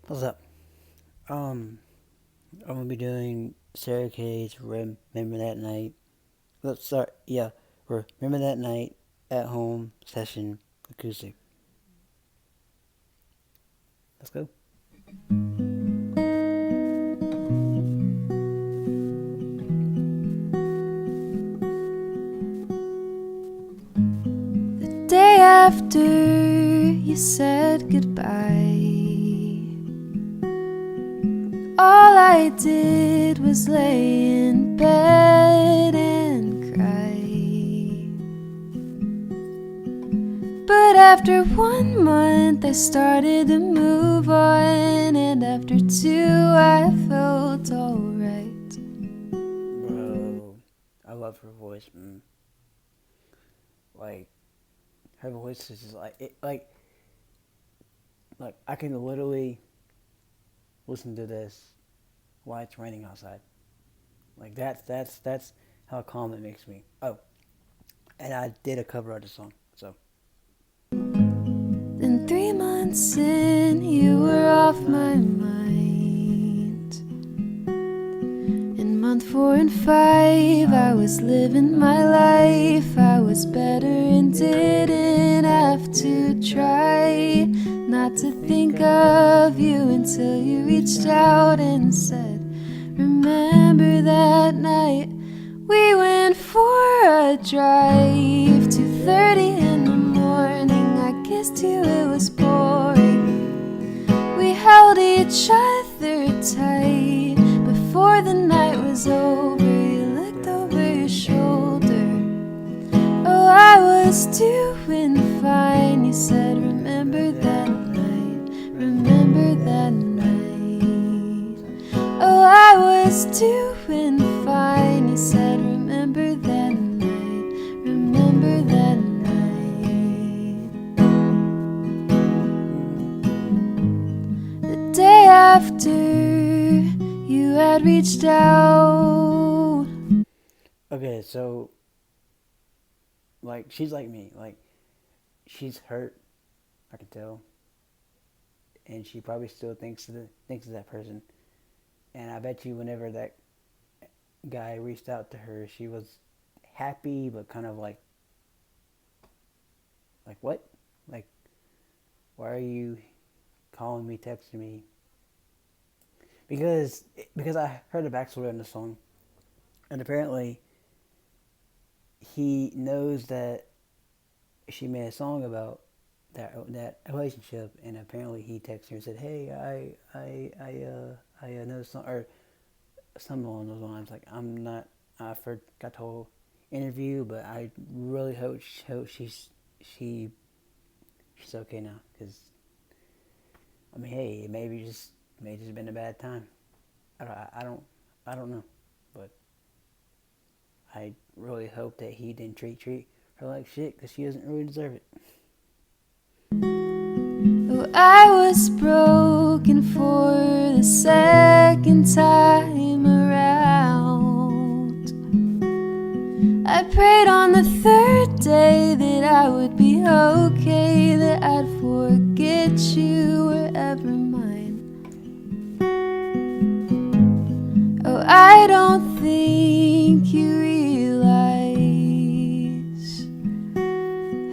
What's up? I'm gonna be doing Sara Kay's "Remember That Night." Let's start. Yeah, "Remember That Night" at home session acoustic. Let's go. Day after you said goodbye, all I did was lay in bed and cry. But after 1 month I started to move on, and after 2 I felt alright. Bro, I love her voice, man. Like her voice is just like I can literally listen to this while it's raining outside. Like that's how calm it makes me. Oh, and I did a cover of the song, so. Then 3 months in, you were off my mind. In month 4 and 5, I was living my life. I was better and didn't have to try not to think of you until you reached out and said, remember that night we went for a drive, 2:30 in the morning. I kissed you, it was boring. We held each other tight. Before the night was over, you looked over your shoulder. Oh, I was doing fine. You said, remember that night, remember that night. Oh, I was doing fine. You said, remember that night, remember that night. The day after you had reached out. Okay, so like she's like me. Like she's hurt. I can tell, and she probably still thinks of that person. And I bet you, whenever that guy reached out to her, she was happy, but kind of like what? Like, why are you calling me, texting me? Because I heard the backstory on the song, and apparently he knows that she made a song about that relationship, and apparently he texted her and said, "Hey, I know some or something along those lines. Like I'm not, I forgot the whole interview, but I really hope she she's okay now. Because I mean, hey, it may just been a bad time. I don't I, I don't I don't know, but I really hope that he didn't treat her like shit because she doesn't really deserve it." Oh, I was broken for the second time around. I prayed on the third day that I would be okay, that I'd forget you were ever mine. Oh, I don't think you realize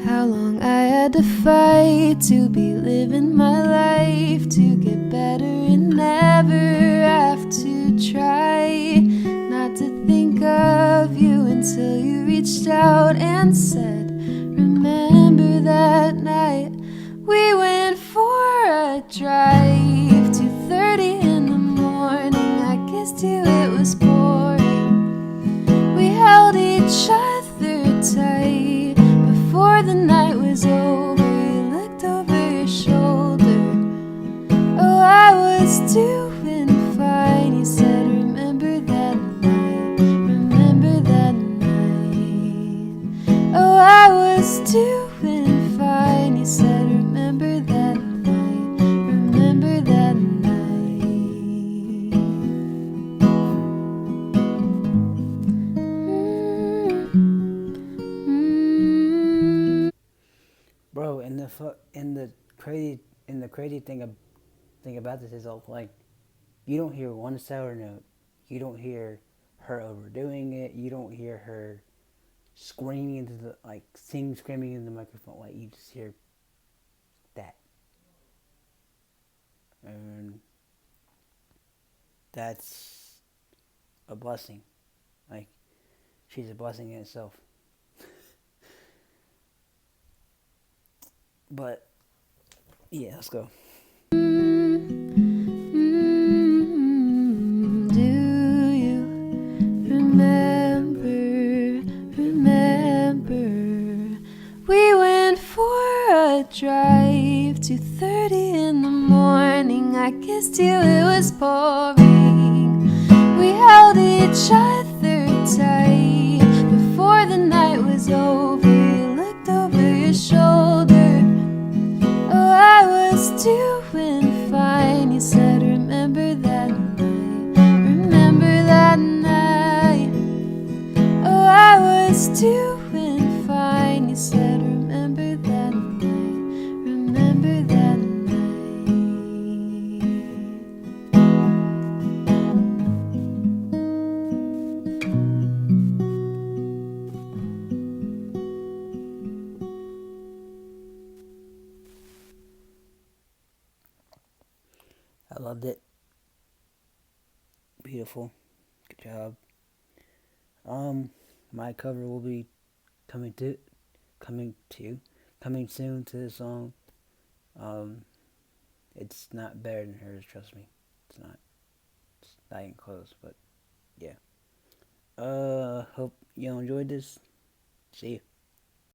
how long I had to fight to be living my life, to get better and never have to try not to think of you until you reached out and said, remember that night we went for a drive, 2:30 in the morning. I kissed you, it was boring. We held each other tight. Before the night was over, you looked over your shoulder. Oh, I was doing fine. You said, remember that night, remember that night. Oh, I was doing fine. You said, remember that night, remember that night. Bro, and the crazy thing thing about this is all like you don't hear one sour note. You don't hear her overdoing it. You don't hear her screaming into the screaming into the microphone. Like you just hear that, and that's a blessing. Like she's a blessing in itself. But yeah, let's go. Do you remember? We went for a drive, 2:30 in the morning. I kissed you, it was pouring. We held each other tight before the night was over. You looked over your shoulder. Oh, I was doing fine. You said, remember that night. Remember that night. Oh, I was doing fine. You said, remember that night. Remember that night. I loved it. Beautiful. Good job. My cover will be coming to coming to coming soon to this song. Um, it's not better than hers, trust me. It's not. It's not even close, but yeah. Hope you enjoyed this. See you.